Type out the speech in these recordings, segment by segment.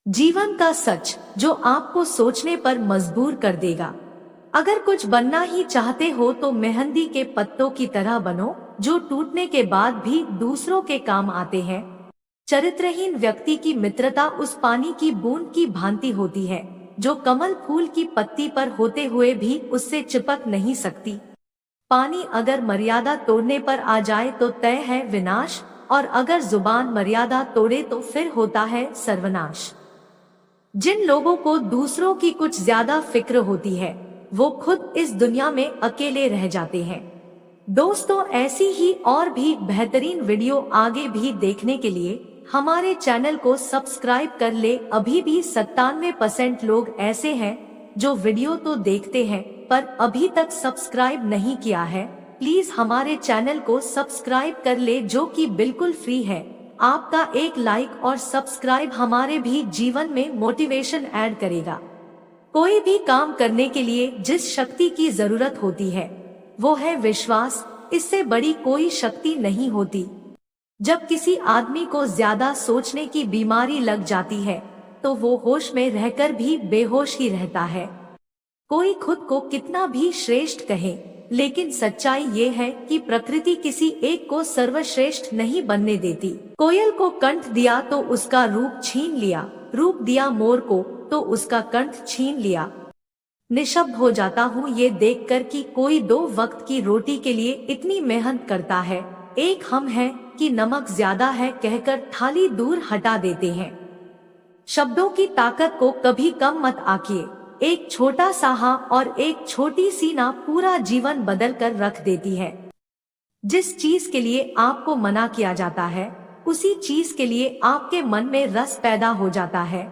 जीवन का सच जो आपको सोचने पर मजबूर कर देगा। अगर कुछ बनना ही चाहते हो तो मेहंदी के पत्तों की तरह बनो, जो टूटने के बाद भी दूसरों के काम आते हैं। चरित्रहीन व्यक्ति की मित्रता उस पानी की बूंद की भांति होती है, जो कमल फूल की पत्ती पर होते हुए भी उससे चिपक नहीं सकती। पानी अगर मर्यादा तोड़ने पर आ जाए तो तय है विनाश, और अगर जुबान मर्यादा तोड़े तो फिर होता है सर्वनाश। जिन लोगों को दूसरों की कुछ ज्यादा फिक्र होती है, वो खुद इस दुनिया में अकेले रह जाते हैं। दोस्तों, ऐसी ही और भी बेहतरीन वीडियो आगे भी देखने के लिए हमारे चैनल को सब्सक्राइब कर ले। अभी भी 97% लोग ऐसे हैं जो वीडियो तो देखते हैं पर अभी तक सब्सक्राइब नहीं किया है। प्लीज हमारे चैनल को सब्सक्राइब कर ले, जो कि बिल्कुल फ्री है। आपका एक लाइक और सब्सक्राइब हमारे भी जीवन में मोटिवेशन ऐड करेगा। कोई भी काम करने के लिए जिस शक्ति की जरूरत होती है वो है विश्वास। इससे बड़ी कोई शक्ति नहीं होती। जब किसी आदमी को ज्यादा सोचने की बीमारी लग जाती है तो वो होश में रहकर भी बेहोश ही रहता है। कोई खुद को कितना भी श्रेष्ठ कहे, लेकिन सच्चाई ये है कि प्रकृति किसी एक को सर्वश्रेष्ठ नहीं बनने देती। कोयल को कंठ दिया तो उसका रूप छीन लिया, रूप दिया मोर को तो उसका कंठ छीन लिया। निशब्द हो जाता हूँ ये देखकर कि कोई 2 वक्त की रोटी के लिए इतनी मेहनत करता है। एक हम है कि नमक ज्यादा है कहकर थाली दूर हटा देते हैं। शब्दों की ताकत को कभी कम मत आंकिए। एक छोटा सा हाँ और एक छोटी सी ना पूरा जीवन बदल कर रख देती है। जिस चीज के लिए आपको मना किया जाता है, उसी चीज के लिए आपके मन में रस पैदा हो जाता है।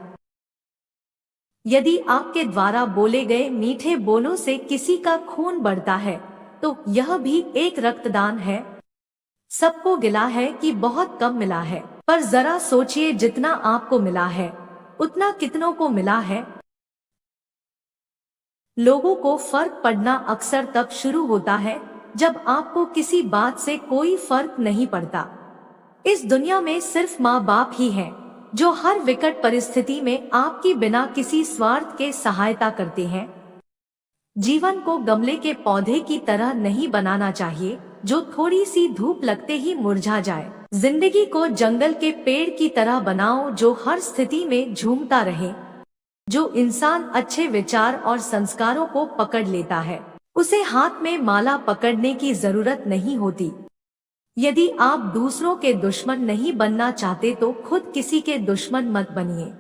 यदि आपके द्वारा बोले गए मीठे बोलों से किसी का खून बढ़ता है तो यह भी एक रक्तदान है। सबको गिला है कि बहुत कम मिला है, पर जरा सोचिए जितना आपको मिला है उतना कितनों को मिला है। लोगों को फर्क पड़ना अक्सर तब शुरू होता है जब आपको किसी बात से कोई फर्क नहीं पड़ता। इस दुनिया में सिर्फ माँ बाप ही हैं जो हर विकट परिस्थिति में आपकी बिना किसी स्वार्थ के सहायता करते हैं। जीवन को गमले के पौधे की तरह नहीं बनाना चाहिए जो थोड़ी सी धूप लगते ही मुरझा जाए। जिंदगी को जंगल के पेड़ की तरह बनाओ जो हर स्थिति में झूमता रहे। जो इंसान अच्छे विचार और संस्कारों को पकड़ लेता है, उसे हाथ में माला पकड़ने की जरूरत नहीं होती। यदि आप दूसरों के दुश्मन नहीं बनना चाहते तो खुद किसी के दुश्मन मत बनिए।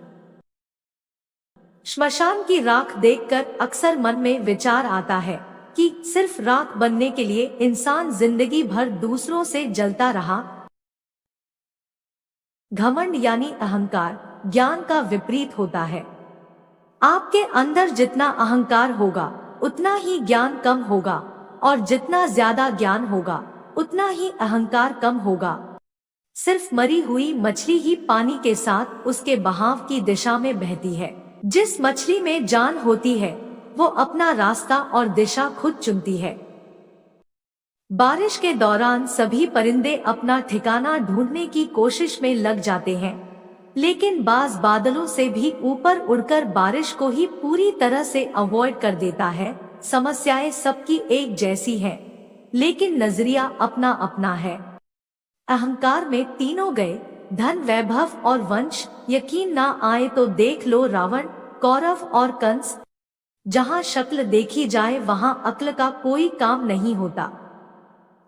श्मशान की राख देखकर अक्सर मन में विचार आता है कि सिर्फ राख बनने के लिए इंसान जिंदगी भर दूसरों से जलता रहा। घमंड यानी अहंकार ज्ञान का विपरीत होता है। आपके अंदर जितना अहंकार होगा उतना ही ज्ञान कम होगा, और जितना ज्यादा ज्ञान होगा उतना ही अहंकार कम होगा। सिर्फ मरी हुई मछली ही पानी के साथ उसके बहाव की दिशा में बहती है। जिस मछली में जान होती है वो अपना रास्ता और दिशा खुद चुनती है। बारिश के दौरान सभी परिंदे अपना ठिकाना ढूंढने की कोशिश में लग जाते हैं, लेकिन बाज बादलों से भी ऊपर उड़कर बारिश को ही पूरी तरह से अवॉइड कर देता है। समस्याएं सबकी एक जैसी हैं, लेकिन नजरिया अपना अपना है। अहंकार में तीनों गए, धन, वैभव और वंश। यकीन ना आए तो देख लो रावण, कौरव और कंस। जहां शक्ल देखी जाए वहां अक्ल का कोई काम नहीं होता।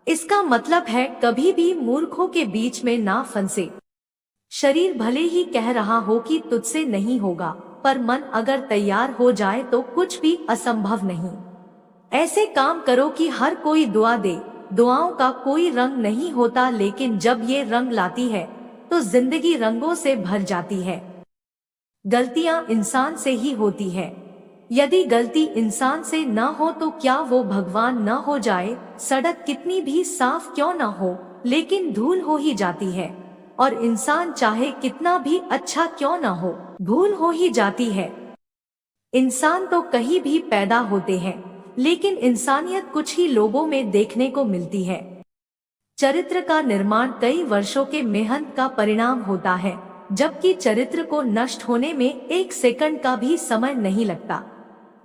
इसका मतलब है कभी भी मूर्खों के बीच में ना फंसे। शरीर भले ही कह रहा हो कि तुझसे नहीं होगा, पर मन अगर तैयार हो जाए तो कुछ भी असंभव नहीं। ऐसे काम करो कि हर कोई दुआ दे। दुआओं का कोई रंग नहीं होता, लेकिन जब ये रंग लाती है तो जिंदगी रंगों से भर जाती है। गलतियां इंसान से ही होती है। यदि गलती इंसान से न हो तो क्या वो भगवान न हो जाए। सड़क कितनी भी साफ क्यों न हो, लेकिन धूल हो ही जाती है, और इंसान चाहे कितना भी अच्छा क्यों न हो, भूल हो ही जाती है। इंसान तो कहीं भी पैदा होते हैं, लेकिन इंसानियत कुछ ही लोगों में देखने को मिलती है। चरित्र का निर्माण कई वर्षों के मेहनत का परिणाम होता है। जबकि चरित्र को नष्ट होने में 1 सेकंड का भी समय नहीं लगता।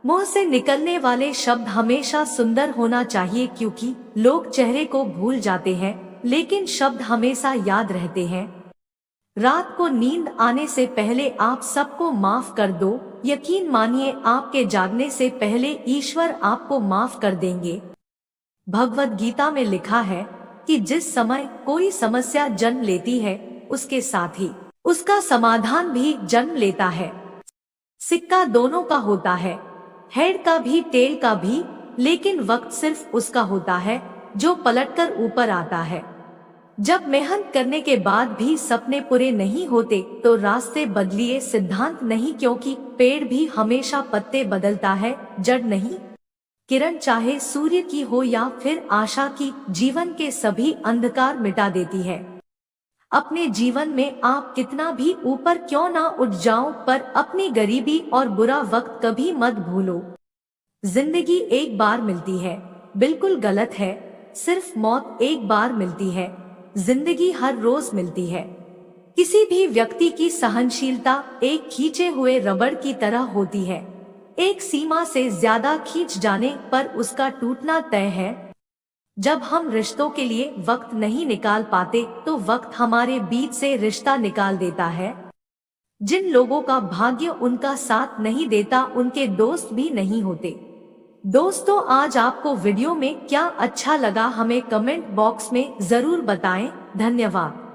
मुंह से निकलने वाले शब्द हमेशा सुंदर होना चाहिए, क्योंकि लोग चेहरे को भूल जाते हैं लेकिन शब्द हमेशा याद रहते हैं। रात को नींद आने से पहले आप सबको माफ कर दो, यकीन मानिए आपके जागने से पहले ईश्वर आपको माफ कर देंगे। भगवद गीता में लिखा है कि जिस समय कोई समस्या जन्म लेती है, उसके साथ ही उसका समाधान भी जन्म लेता है। सिक्का दोनों का होता है, हेड का भी टेल का भी, लेकिन वक्त सिर्फ उसका होता है जो पलटकर ऊपर आता है। जब मेहनत करने के बाद भी सपने पूरे नहीं होते तो रास्ते बदलिए, सिद्धांत नहीं, क्योंकि पेड़ भी हमेशा पत्ते बदलता है, जड़ नहीं। किरण चाहे सूर्य की हो या फिर आशा की, जीवन के सभी अंधकार मिटा देती है। अपने जीवन में आप कितना भी ऊपर क्यों ना उठ जाओ, पर अपनी गरीबी और बुरा वक्त कभी मत भूलो। जिंदगी एक बार मिलती है, बिल्कुल गलत है। सिर्फ मौत एक बार मिलती है, जिंदगी हर रोज मिलती है। किसी भी व्यक्ति की सहनशीलता एक खींचे हुए रबड़ की तरह होती है, एक सीमा से ज्यादा खींच जाने पर उसका टूटना तय है। जब हम रिश्तों के लिए वक्त नहीं निकाल पाते तो वक्त हमारे बीच से रिश्ता निकाल देता है। जिन लोगों का भाग्य उनका साथ नहीं देता, उनके दोस्त भी नहीं होते। दोस्तों, आज आपको वीडियो में क्या अच्छा लगा हमें कमेंट बॉक्स में जरूर बताएं। धन्यवाद।